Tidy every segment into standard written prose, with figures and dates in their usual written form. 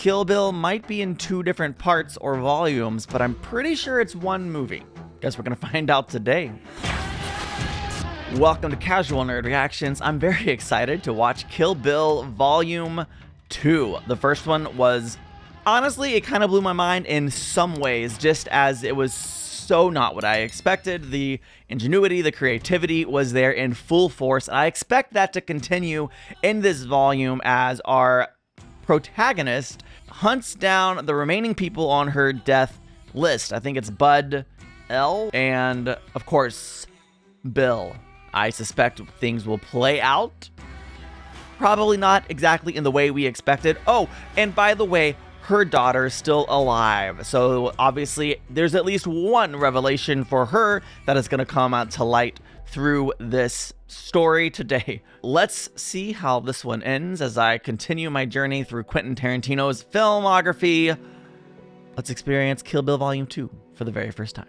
Kill Bill might be in 2 different parts or volumes, but I'm pretty sure it's one movie. Guess we're gonna find out today. Welcome to Casual Nerd Reactions. I'm very excited to watch Kill Bill Volume 2. The first one was, honestly, it kind of blew my mind in some ways, just as it was so not what I expected. The ingenuity, the creativity was there in full force, and I expect that to continue in this volume as our protagonist hunts down the remaining people on her death list. I think it's Bud, Elle, and of course, Bill. I suspect things will play out. Probably not exactly in the way we expected. Oh, and by the way, her daughter's still alive. So obviously, there's at least one revelation for her that is going to come out to light through this story today. Let's see how this one ends as I continue my journey through Quentin Tarantino's filmography. Let's experience Kill Bill Volume 2 for the very first time.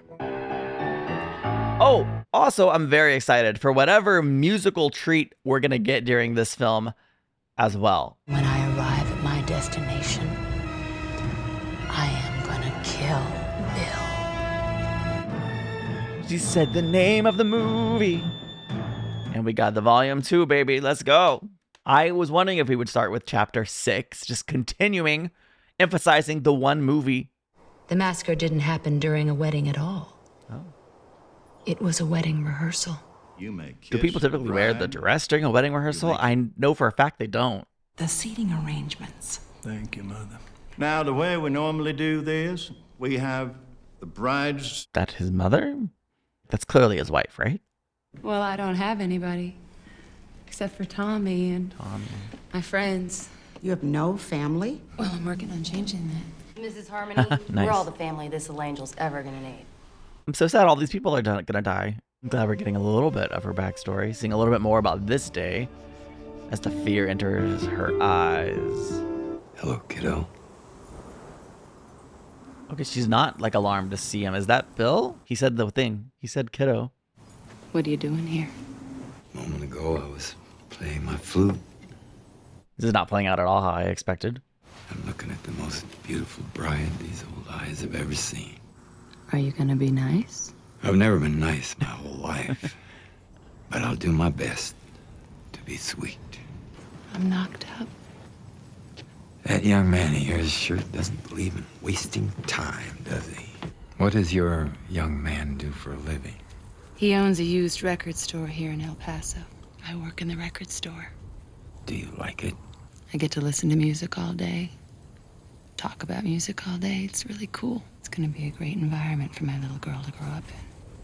Oh, also, I'm very excited for whatever musical treat we're going to get during this film as well. When I arrive at my destination, I am gonna kill Bill. She said the name of the movie. And we got the Volume 2, baby. Let's go. I was wondering if we would start with Chapter 6, just continuing, emphasizing the one movie. The massacre didn't happen during a wedding at all. Oh. It was a wedding rehearsal. Do people typically wear the dress during a wedding rehearsal? I know for a fact they don't. The seating arrangements. Thank you, Mother. Now, the way we normally do this, we have the bride's... That his mother? That's clearly his wife, right? Well, I don't have anybody. Except for Tommy and my friends. You have no family? Well, I'm working on changing that. Mrs. Harmony, Nice. we're all the family this little angel's ever gonna need. I'm so sad all these people are gonna die. I'm glad we're getting a little bit of her backstory, seeing a little bit more about this day as the fear enters her eyes. Hello, kiddo. Okay, she's not like alarmed to see him. Is that Bill? He said the thing. He said kiddo. What are you doing here? A moment ago, I was playing my flute. This is not playing out at all how I expected. I'm looking at the most beautiful bride these old eyes have ever seen. Are you gonna be nice? I've never been nice my whole life, but I'll do my best to be sweet. I'm knocked up. That young man of yours sure doesn't believe in wasting time, does he? What does your young man do for a living? He owns a used record store here in El Paso. I work in the record store. Do you like it? I get to listen to music all day, talk about music all day. It's really cool. It's gonna be a great environment for my little girl to grow up in.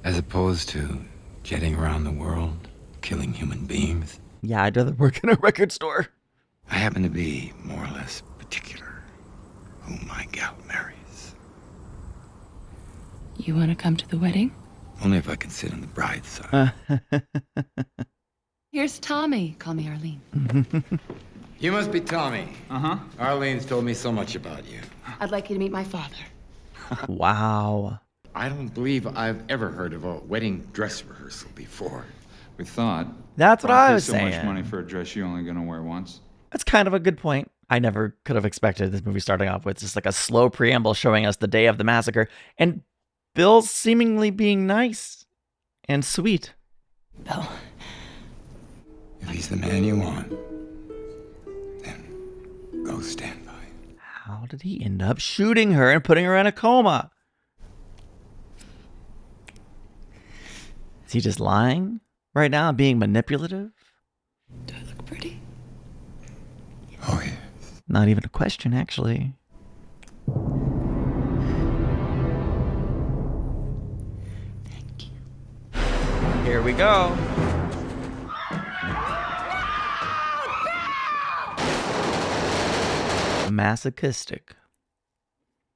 As opposed to jetting around the world, killing human beings? Yeah, I'd rather work in a record store. I happen to be more or less particular who my gal marries. You wanna come to the wedding? Only if I can sit on the bride's side. Here's Tommy. Call me Arlene. You must be Tommy. Uh-huh. Arlene's told me so much about you. I'd like you to meet my father. Wow. I don't believe I've ever heard of a wedding dress rehearsal before. We thought. That's what Why I pay was so saying. much money for a dress you're only gonna wear once. That's kind of a good point. I never could have expected this movie starting off with just like a slow preamble showing us the day of the massacre and Bill seemingly being nice and sweet. Bill. If he's the man you want, then go stand by. How did he end up shooting her and putting her in a coma? Is he just lying right now, being manipulative? Do I look pretty? Oh, yeah. Not even a question, actually. Thank you. Here we go. Masochistic.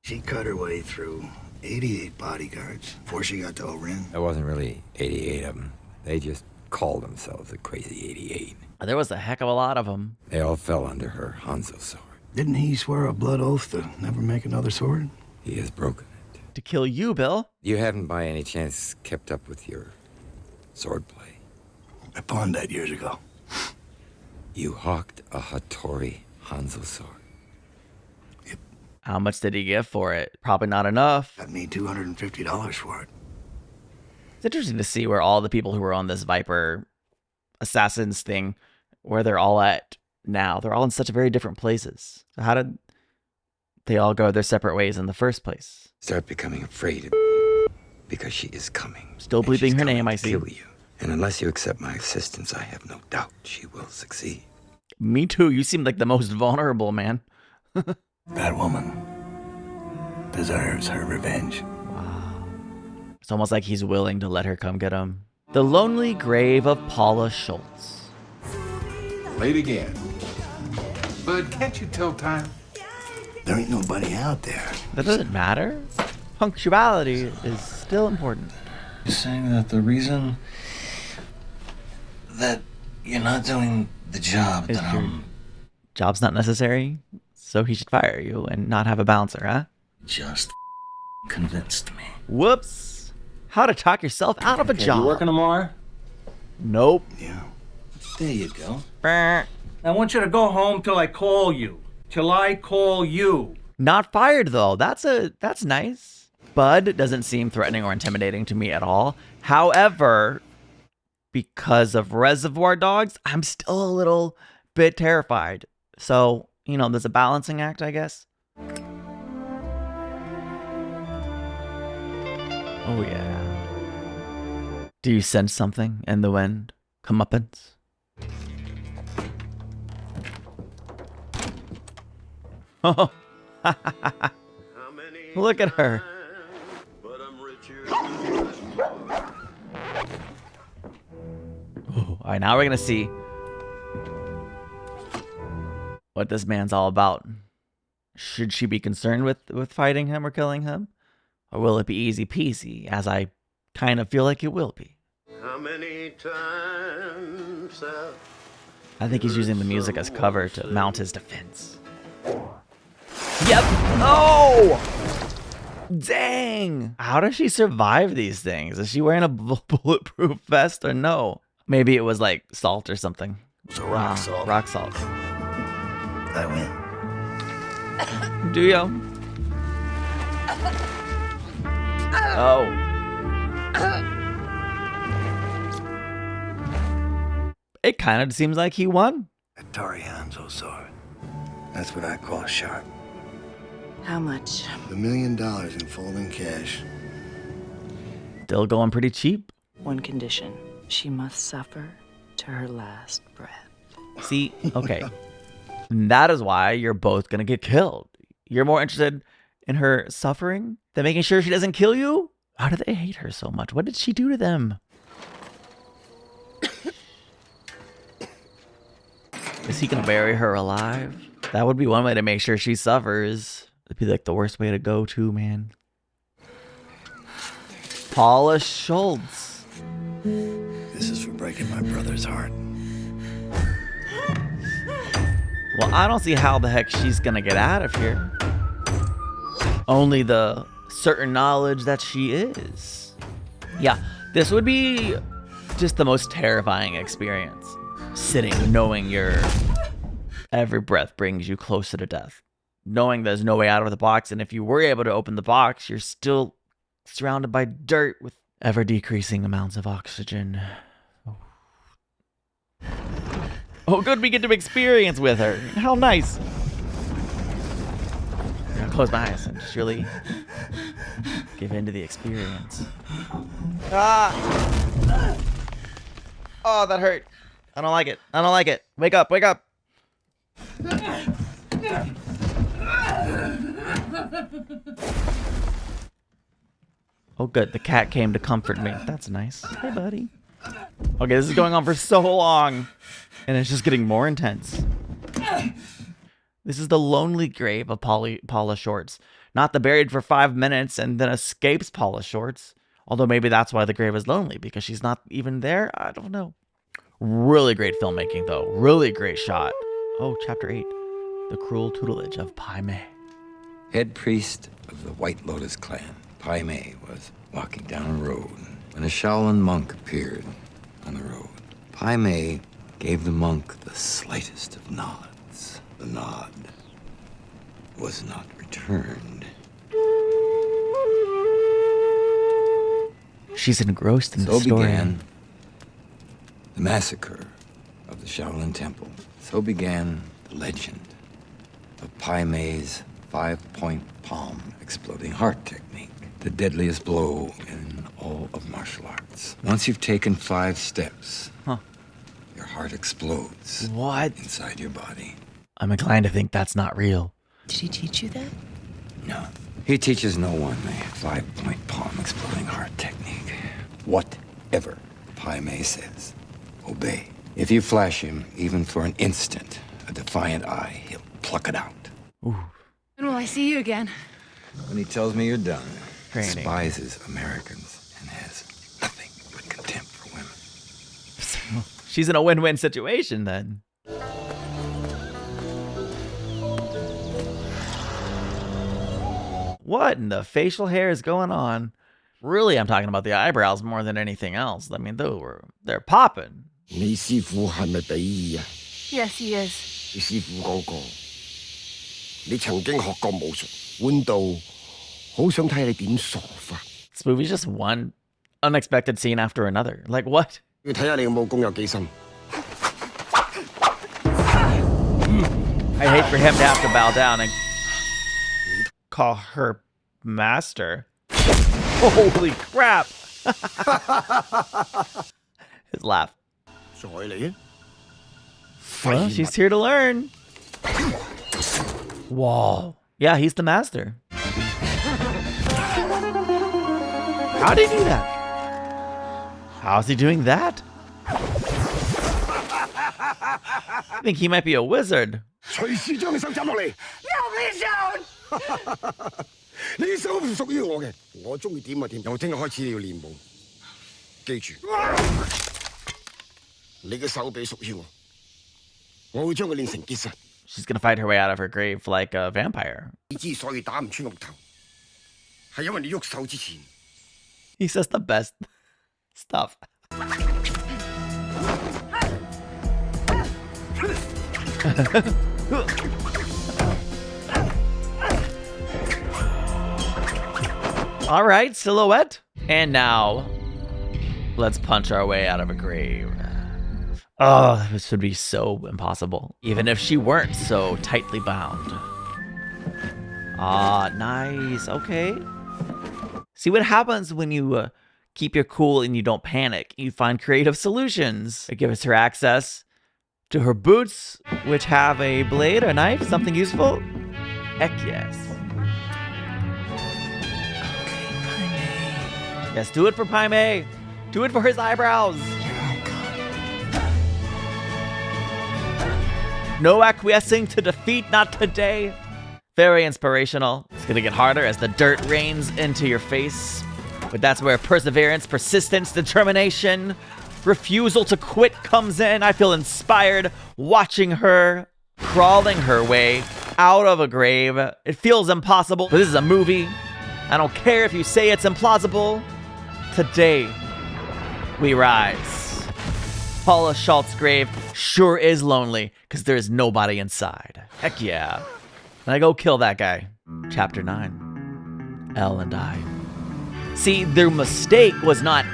She cut her way through 88 bodyguards before she got to Oren. There wasn't really 88 of them. They just called themselves the Crazy 88. There was a heck of a lot of them. They all fell under her Hanzo sword. Didn't he swear a blood oath to never make another sword? He has broken it. To kill you, Bill. You haven't by any chance kept up with your swordplay? I pawned that years ago. You hawked a Hattori Hanzo sword. How much did he give for it? Probably not enough. Got me $250 for it. It's interesting to see where all the people who were on this Viper Assassins thing, where they're all at now. They're all in such very different places. So how did they all go their separate ways in the first place? Start becoming afraid of because she is coming. Still And bleeping she's her coming name, to I see. Kill you. And unless you accept my assistance, I have no doubt she will succeed. Me too. You seem like the most vulnerable, man. That woman deserves her revenge. Wow. It's almost like he's willing to let her come get him. The Lonely Grave of Paula Schultz. Late again. Bud, can't you tell time? There ain't nobody out there. That doesn't matter. Punctuality is still important. You're saying that the reason that you're not doing the job Is that your job's not necessary, so he should fire you and not have a bouncer, huh? just convinced me. Whoops. How to talk yourself out of a job. You working tomorrow? Nope. Yeah. There you go. Brr. I want you to go home till I call you. Till I call you. Not fired though. That's nice. Bud doesn't seem threatening or intimidating to me at all. However, because of Reservoir Dogs, I'm still a little bit terrified. So, you know, there's a balancing act, I guess. Oh yeah. Do you sense something in the wind? Comeuppance? Oh, look at her. All right, now we're gonna see what this man's all about. Should she be concerned with fighting him or killing him? Or will it be easy peasy, as I kind of feel like it will be? How many times I think he's using the music as cover to mount his defense. Yep. Oh! Dang! How does she survive these things? Is she wearing a bulletproof vest or no? Maybe it was like salt or something. It's a rock salt. Rock salt. I win. Do you? Oh. It kind of seems like he won. That Tari Hanzo sword. That's what I call sharp. How much? $1 million in folding cash. Still going pretty cheap. One condition. She must suffer to her last breath. See, okay. And that is why you're both gonna get killed. You're more interested in her suffering than making sure she doesn't kill you? How do they hate her so much? What did she do to them? Is he gonna bury her alive? That would be one way to make sure she suffers. It'd be like the worst way to go too, man. Paula Schultz. This is for breaking my brother's heart. Well, I don't see how the heck she's gonna get out of here. Only the certain knowledge that she is. Yeah, this would be just the most terrifying experience. Sitting, knowing your every breath brings you closer to death. Knowing there's no way out of the box, and if you were able to open the box, you're still surrounded by dirt with ever decreasing amounts of oxygen. Oh, good, we get to experience with her. How nice. I'm gonna close my eyes and just really give in to the experience. Ah! Oh, that hurt. I don't like it. I don't like it. Wake up, wake up. Oh, good. The cat came to comfort me. That's nice. Hey, buddy. Okay, this is going on for so long, and it's just getting more intense. This is the lonely grave of Paula Schultz. Not the buried for 5 minutes and then escapes Paula Schultz. Although maybe that's why the grave is lonely, because she's not even there. I don't know. Really great filmmaking, though. Really great shot. Oh, Chapter 8. The Cruel Tutelage of Pai Mei. Head priest of the White Lotus clan, Pai Mei, was walking down a road when a Shaolin monk appeared on the road. Pai Mei gave the monk the slightest of nods. The nod was not returned. She's engrossed in the So story. began the massacre of the Shaolin Temple. So began the legend of Pai Mei's 5-point palm exploding heart technique, the deadliest blow in all of martial arts. Once you've taken 5 steps, your heart explodes. What? Inside your body. I'm inclined to think that's not real. Did he teach you that? No. He teaches no one the 5-point palm exploding heart technique. Whatever Pai Mei says, obey. If you flash him, even for an instant, a defiant eye, he'll pluck it out. Ooh. When will I see you again? When he tells me you're done, Training. despises Americans and has nothing but contempt for women. She's in a win-win situation then. What in the facial hair is going on? Really, I'm talking about the eyebrows more than anything else. I mean, they're popping. 你師傅係咪比爾啊？ Yes, he is. 你師傅嗰個，你曾經學過武術，換到好想睇你點傻法。 This movie's just one unexpected scene after another. Like, what? 要睇下你嘅武功有幾深。 I hate for him to have to bow down and call her master. Holy crap! His laugh. 在你啊！ Well, she's here to learn. Whoa. Yeah, he's the master. How did he do that? How's he doing that? I think he might be a wizard. 隨時將你手斬落嚟。No, please don't 你手唔屬於我嘅，我中意點就點。由聽日開始你要練武，記住，你嘅手臂屬於我，我會將佢練成結實。 She's gonna fight her way out of her grave like a vampire. 你之所以打唔穿我頭，係因為你喐手之前。 He says the best stuff. All right, silhouette. And now, let's punch our way out of a grave. Oh, this would be so impossible, even if she weren't so tightly bound. Ah, nice. Okay. See what happens when you keep your cool and you don't panic. You find creative solutions. It gives her access to her boots, which have a blade or knife, something useful. Heck yes. Okay, Pai Mei. Yes, do it for Pai Mei. Do it for his eyebrows. No acquiescing to defeat, not today. Very inspirational. It's gonna get harder as the dirt rains into your face. But that's where perseverance, persistence, determination, refusal to quit comes in. I feel inspired watching her crawling her way out of a grave. It feels impossible, but this is a movie. I don't care if you say it's implausible. Today, we rise. Paula Schultz's grave sure is lonely because there's nobody inside. Heck yeah. And I go kill that guy. Chapter 9. Elle and I. See, their mistake was not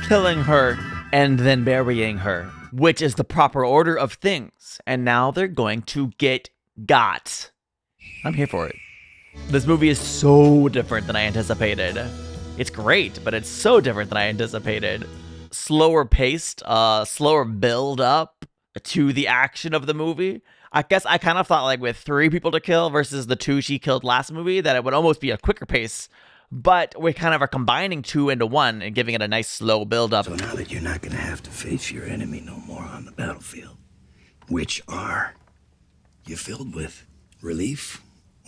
killing her and then burying her, which is the proper order of things. And now they're going to get got. I'm here for it. This movie is so different than I anticipated. It's great, but it's so different than I anticipated. Slower paced, slower build up to the action of the movie. I guess I kind of thought like with 3 people to kill versus the 2 she killed last movie that it would almost be a quicker pace. But we kind of are combining 2 into 1 and giving it a nice slow build up. So now that you're not going to have to face your enemy no more on the battlefield, which are you filled with relief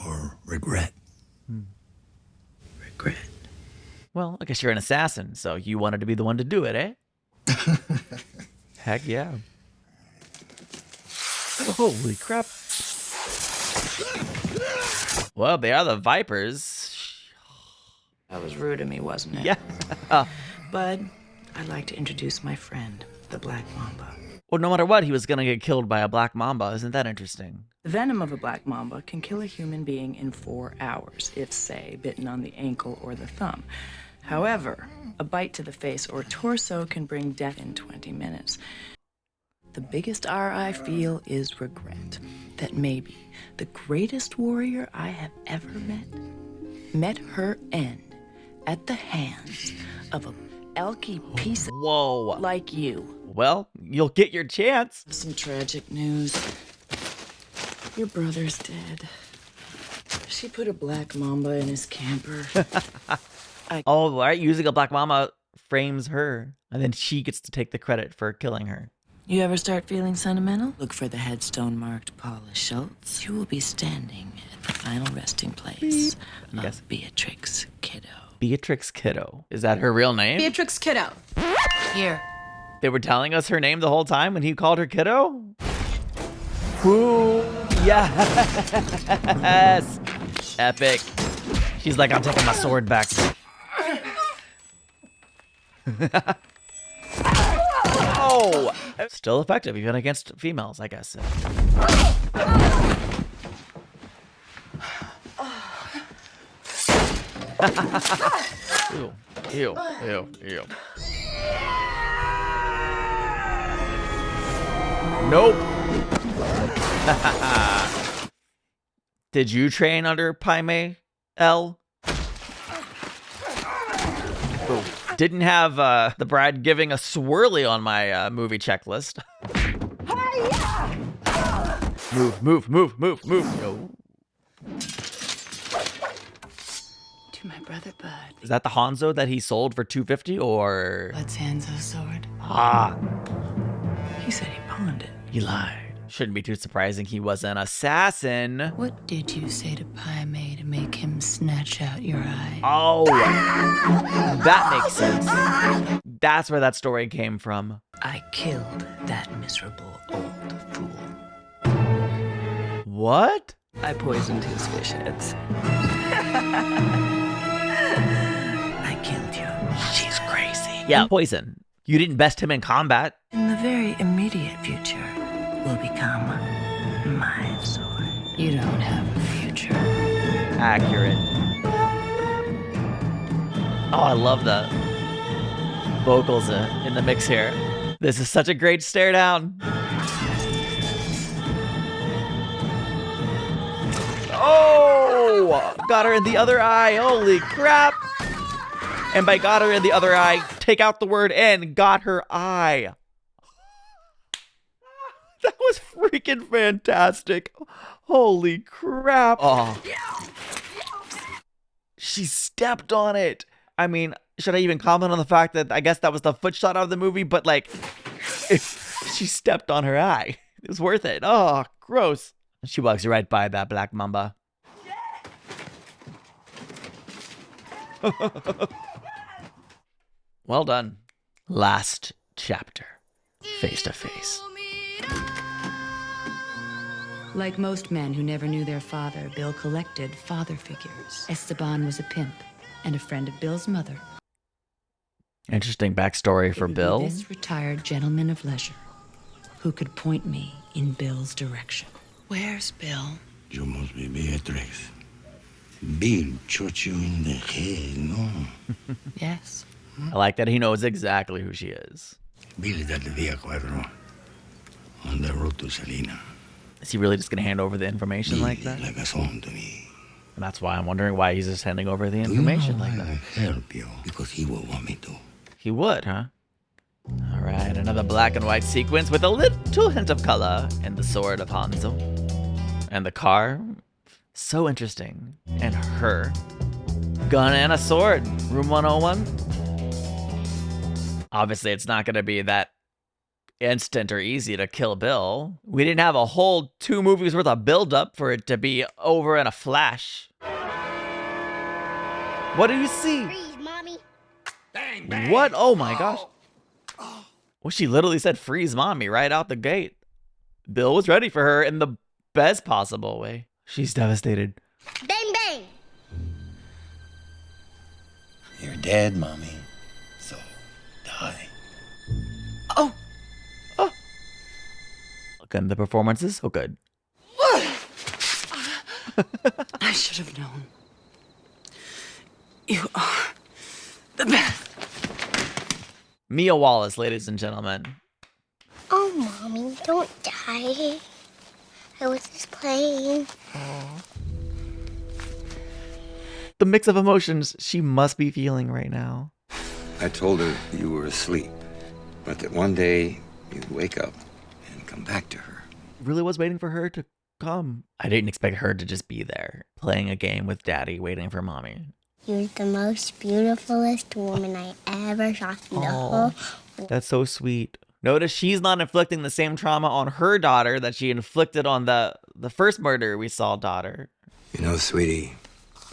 or regret? Regret. Well, I guess you're an assassin, so you wanted to be the one to do it, eh? Heck yeah. Holy crap. Well, they are the Vipers. That was rude of me, wasn't it? Yeah. Bud, I'd like to introduce my friend, the Black Mamba. Well, no matter what, he was going to get killed by a black mamba. Isn't that interesting? The venom of a black mamba can kill a human being in 4 hours if, say, bitten on the ankle or the thumb. However, a bite to the face or torso can bring death in 20 minutes. The biggest R I feel is regret that maybe the greatest warrior I have ever met her end at the hands of a elky piece of like you. Well, you'll get your chance. Some tragic news. Your brother's dead. She put a black mamba in his camper. Oh, right. Using a black mama frames her, and then she gets to take the credit for killing her. You ever start feeling sentimental? Look for the headstone marked Paula Schultz. You will be standing at the final resting place of Beatrix Kiddo. Beatrix Kiddo. Is that her real name? Beatrix Kiddo. Here. They were telling us her name the whole time when he called her Kiddo? Ooh, yes! Epic. She's like, I'm taking my sword back. Oh! Still effective, even against females, I guess. Ew, ew, ew, ew. Nope. Did you train under Pai Mei, Elle? Ooh. Didn't have the bride giving a swirly on my movie checklist. Move, move, move, move, move. No. To my brother Bud. Is that the Hanzo that he sold for $250 or? Bud's Hanzo's sword. Ah. He said he pawned it. He lied. Shouldn't be too surprising he was an assassin. What did you say to Pai Mei to make him snatch out your eye? Oh, that makes sense. That's where that story came from. I killed that miserable old fool. What? I poisoned his fish heads. I killed you. She's crazy. Yeah, poison. You didn't best him in combat. In the very immediate future, will become my sword. You don't have a future. Accurate. Oh, I love the vocals in the mix here. This is such a great stare down. Oh! Got her in the other eye. Holy crap. And by got her in the other eye, take out the word "and," got her eye. That was freaking fantastic. Holy crap. Oh. She stepped on it. I mean, should I even comment on the fact that I guess that was the foot shot of the movie, but like, if she stepped on her eye. It was worth it. Oh, gross. She walks right by that black mamba. Well done. Last chapter. Face to face. Like most men who never knew their father, Bill collected father figures. Esteban was a pimp and a friend of Bill's mother. Interesting backstory for Bill. This retired gentleman of leisure who could point me in Bill's direction. Where's Bill? You must be Beatrix. Bill shot you in the head, no? Yes. I like that he knows exactly who she is. Bill is at the Via Cuatro on the road to Salina. Is he really just going to hand over the information like that? Like a son to me. And that's why I'm wondering why he's just handing over the information like that. Help you, because he will want me to. He would, huh? All right, another black and white sequence with a little hint of color in the sword of Hanzo. And the car, so interesting. And her, gun and a sword, room 101. Obviously, it's not going to be that instant or easy to kill Bill. We didn't have a whole 2 movies worth of build-up for it to be over in a flash. What do you see? Freeze, mommy. Bang, bang. What? Oh my gosh. Well, she literally said freeze mommy right out the gate. Bill was ready for her in the best possible way. She's devastated. Bang, bang. You're dead, mommy. So, die. Oh. Oh. Look at the performances. Oh, good. I should have known. You are the best. Mia Wallace, ladies and gentlemen. Oh, Mommy, don't die. I was just playing. The mix of emotions she must be feeling right now. I told her you were asleep, but that one day you'd wake up and come back to her. Really was waiting for her to come. I didn't expect her to just be there, playing a game with Daddy, waiting for Mommy. You're the most beautifulest woman I ever saw in the whole. That's so sweet. Notice she's not inflicting the same trauma on her daughter that she inflicted on the first murder we saw daughter. You know, sweetie,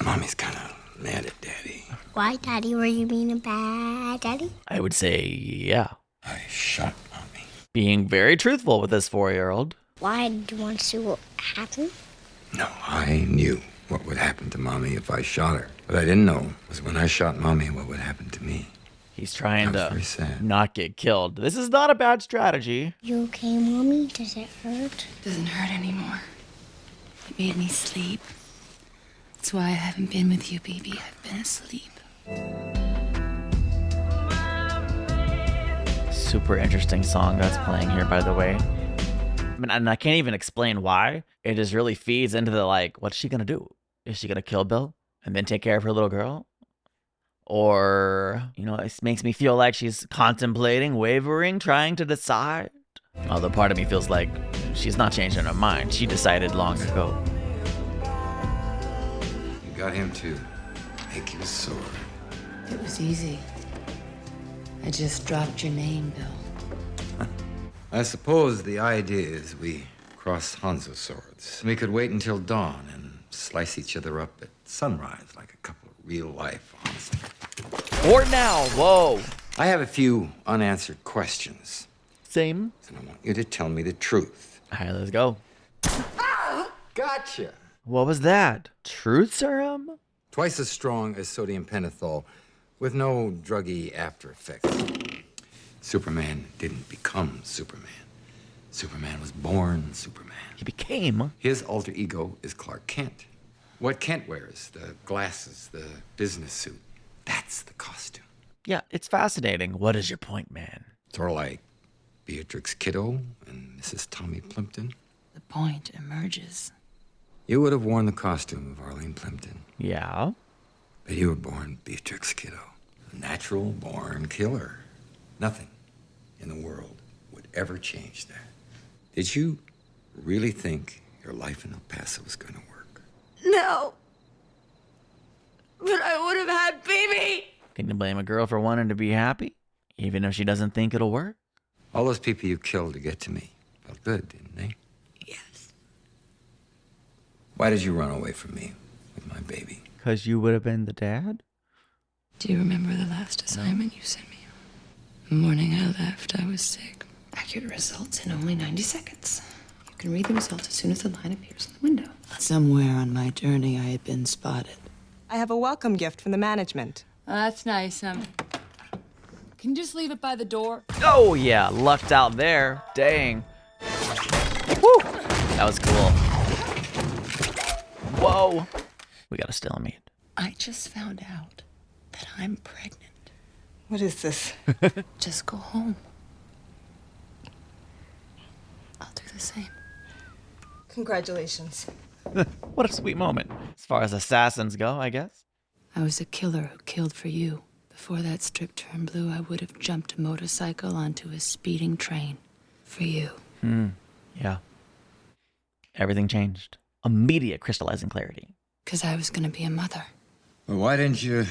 Mommy's kind of mad at Daddy. Why, Daddy? Were you being a bad daddy? I would say, yeah. I shot Mommy. Being very truthful with this 4-year-old. Why? Did you want to see what happened? No, I knew what would happen to Mommy if I shot her. What I didn't know was when I shot Mommy, what would happen to me. He's trying to very sad. not get killed. This is not a bad strategy. You okay, Mommy? Does it hurt? Doesn't hurt anymore. It made me sleep. That's why I haven't been with you, baby. I've been asleep. Super interesting song that's playing here, by the way. I mean, and I can't even explain why. It just really feeds into the, like, what's she gonna do? Is she gonna kill Bill and then take care of her little girl? Or, you know, it makes me feel like she's contemplating, wavering, trying to decide. Although part of me feels like she's not changing her mind. She decided long ago. You got him to make your sword. It was easy. I just dropped your name, Bill. I suppose the idea is we cross Hanzo swords. We could wait until dawn and slice each other up at sunrise like a couple of real-life Hanzo. Or now, whoa. I have a few unanswered questions. Same. And I want you to tell me the truth. All right, let's go. Gotcha. What was that? Truth serum? Twice as strong as sodium pentothal with no druggy after effects. Superman didn't become Superman. Superman was born Superman. He became. His alter ego is Clark Kent. What Kent wears, the glasses, the business suit, that's the costume. Yeah, it's fascinating. What is your point, man? Sort of like Beatrix Kiddo and Mrs. Tommy Plimpton. The point emerges. You would have worn the costume of Arlene Plimpton. Yeah. But you were born Beatrix Kiddo. A natural born killer. Nothing in the world would ever change that. Did you really think your life in El Paso was going to work? No. But I would have had baby. Can you blame a girl for wanting to be happy? Even if she doesn't think it'll work? All those people you killed to get to me felt good, didn't they? Yes. Why did you run away from me with my baby? Because you would have been the dad? Do you remember the last assignment you sent me on? The morning I left, I was sick. Accurate results in only 90 seconds. You can read the results as soon as the line appears in the window. Somewhere on my journey, I had been spotted. I have a welcome gift from the management. Oh, that's nice. Can you just leave it by the door? Oh, yeah. Lucked out there. Dang. Woo! That was cool. Whoa. We got a stalemate. I just found out that I'm pregnant. What is this? Just go home. I'll do the same. Congratulations. What a sweet moment. As far as assassins go, I guess. I was a killer who killed for you. Before that strip turned blue, I would have jumped a motorcycle onto a speeding train. For you. Yeah. Everything changed. Immediate crystallizing clarity. Because I was going to be a mother. Well, why didn't you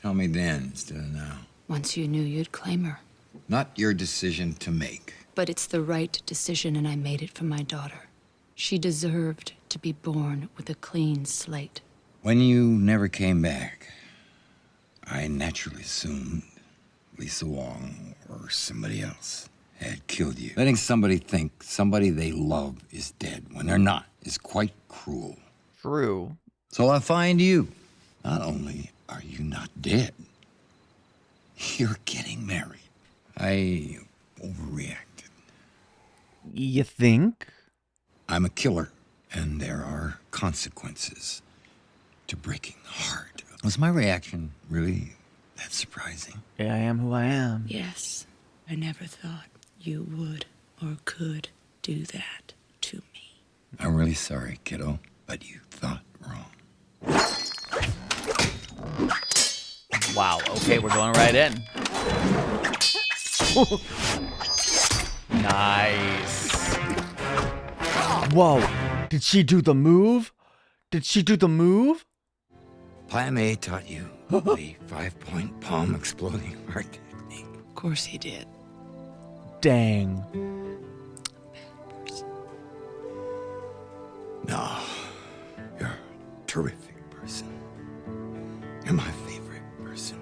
tell me then instead of now? Once you knew, you'd claim her. Not your decision to make. But it's the right decision, and I made it for my daughter. She deserved to be born with a clean slate. When you never came back, I naturally assumed Lisa Wong or somebody else had killed you. Letting somebody think somebody they love is dead when they're not is quite cruel. True. So I find you. Not only are you not dead, you're getting married. I overreacted. You think? I'm a killer, And there are consequences to breaking the heart. Was my reaction really that surprising? Yeah, I am who I am. Yes, I never thought you would or could do that to me. I'm really sorry, kiddo, but you thought wrong. Wow, okay, we're going right in. Nice. Whoa, did she do the move? Did she do the move? Pai Mei taught you the 5-point palm exploding heart technique. Of course he did. Dang. No, you're a terrific person. You're my favorite person.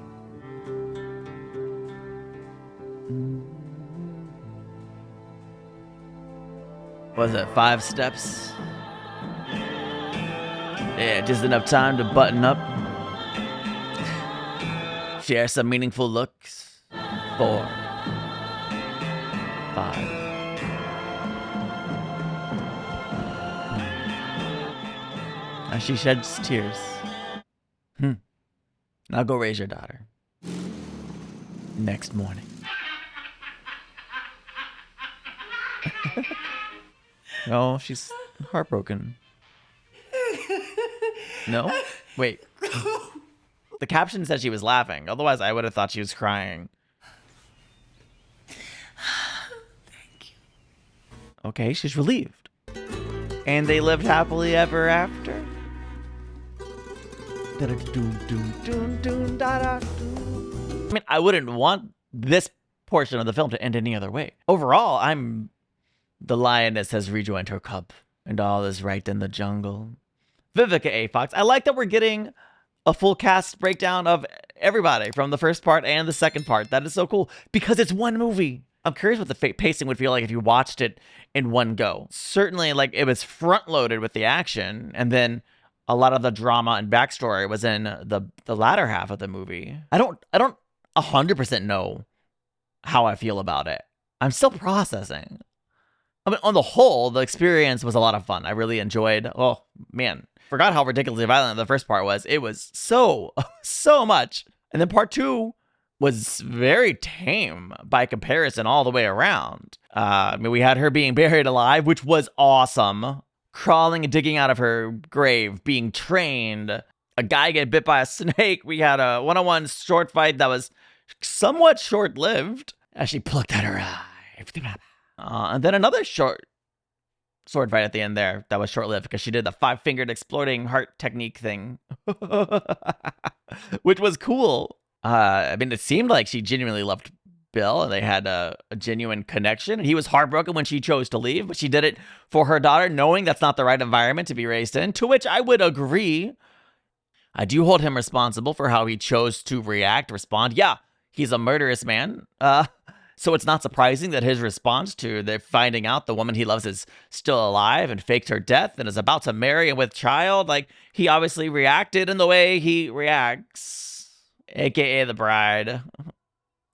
Was it 5 steps? Yeah, just enough time to button up. Share some meaningful looks. 4, 5. As she sheds tears. Now go raise your daughter. Next morning. No, she's heartbroken. No? Wait. The caption said she was laughing. Otherwise, I would have thought she was crying. Thank you. Okay, she's relieved. And they lived happily ever after? I mean, I wouldn't want this portion of the film to end any other way. Overall, the lioness has rejoined her cub, and all is right in the jungle. Vivica A. Fox. I like that we're getting a full cast breakdown of everybody from the first part and the second part. That is so cool, because it's one movie. I'm curious what the pacing would feel like if you watched it in one go. Certainly, like, it was front-loaded with the action, and then a lot of the drama and backstory was in the latter half of the movie. I don't 100% know how I feel about it. I'm still processing. I mean, on the whole, the experience was a lot of fun. I really enjoyed. Oh man, forgot how ridiculously violent the first part was. It was so much, and then part 2 was very tame by comparison all the way around. I mean, we had her being buried alive, which was awesome. Crawling and digging out of her grave, being trained, a guy get bit by a snake. We had a one-on-one short fight that was somewhat short-lived as she plucked at her eye. And then another short sword fight at the end there that was short-lived because she did the 5-fingered exploding heart technique thing, which was cool. I mean, it seemed like she genuinely loved Bill, and they had a genuine connection. He was heartbroken when she chose to leave, but she did it for her daughter, knowing that's not the right environment to be raised in, to which I would agree. I do hold him responsible for how he chose to respond. Yeah, he's a murderous man. So it's not surprising that his response to the finding out the woman he loves is still alive and faked her death and is about to marry and with child, like, he obviously reacted in the way he reacts, aka the bride.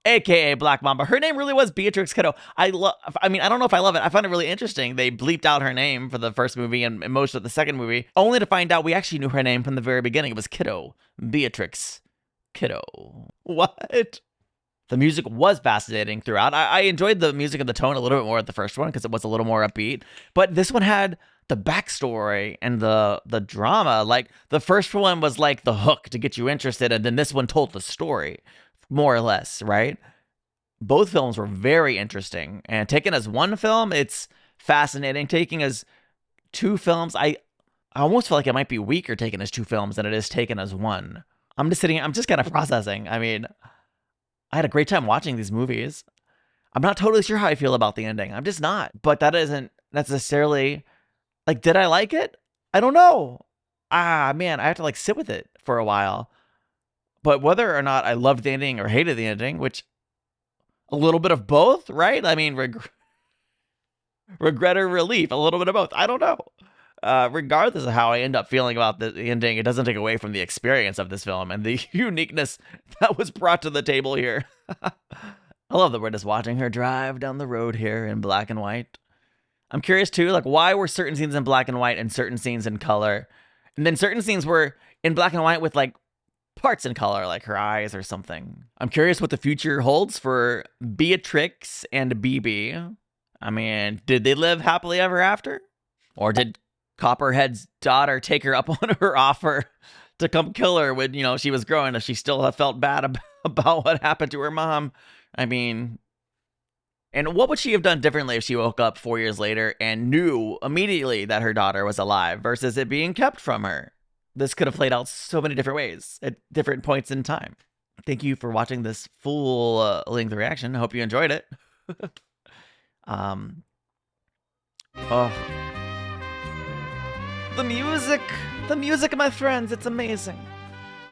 AKA Black Mamba. Her name really was Beatrix Kiddo. I mean, I don't know if I love it. I find it really interesting. They bleeped out her name for the first movie and most of the second movie, only to find out we actually knew her name from the very beginning. It was Kiddo. Beatrix Kiddo. What? The music was fascinating throughout. I enjoyed the music and the tone a little bit more at the first one because it was a little more upbeat. But this one had the backstory and the drama. Like, the first one was like the hook to get you interested, and then this one told the story, more or less, right? Both films were very interesting, and taken as one film, it's fascinating. Taking as 2 films, I almost feel like it might be weaker taken as 2 films than it is taken as one. I'm just kind of processing. I mean, I had a great time watching these movies. I'm not totally sure how I feel about the ending. I'm just not. But that isn't necessarily, like, did I like it? I don't know. Man, I have to, like, sit with it for a while. But whether or not I loved the ending or hated the ending, which a little bit of both, right? I mean, regret or relief, a little bit of both. I don't know. Regardless of how I end up feeling about the ending, it doesn't take away from the experience of this film and the uniqueness that was brought to the table here. I love that we're just watching her drive down the road here in black and white. I'm curious too, like why were certain scenes in black and white and certain scenes in color? And then certain scenes were in black and white with like parts in color, like her eyes or something. I'm curious what the future holds for Beatrix and BB. I mean, did they live happily ever after? Or did Copperhead's daughter take her up on her offer to come kill her when, you know, she was growing, if she still felt bad about what happened to her mom? I mean, and what would she have done differently if she woke up 4 years later and knew immediately that her daughter was alive versus it being kept from her? This could have played out so many different ways at different points in time. Thank you for watching this full length reaction. I hope you enjoyed it. Oh, the music, my friends, it's amazing.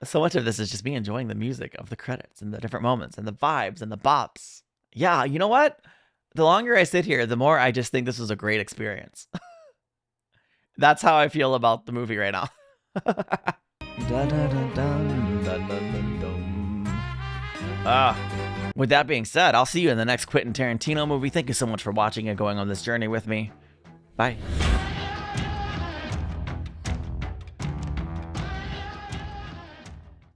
So much of this is just me enjoying the music of the credits and the different moments and the vibes and the bops. Yeah, you know what? The longer I sit here, the more I just think this was a great experience. That's how I feel about the movie right now. With that being said, I'll see you in the next Quentin Tarantino movie. Thank you so much for watching and going on this journey with me. Bye.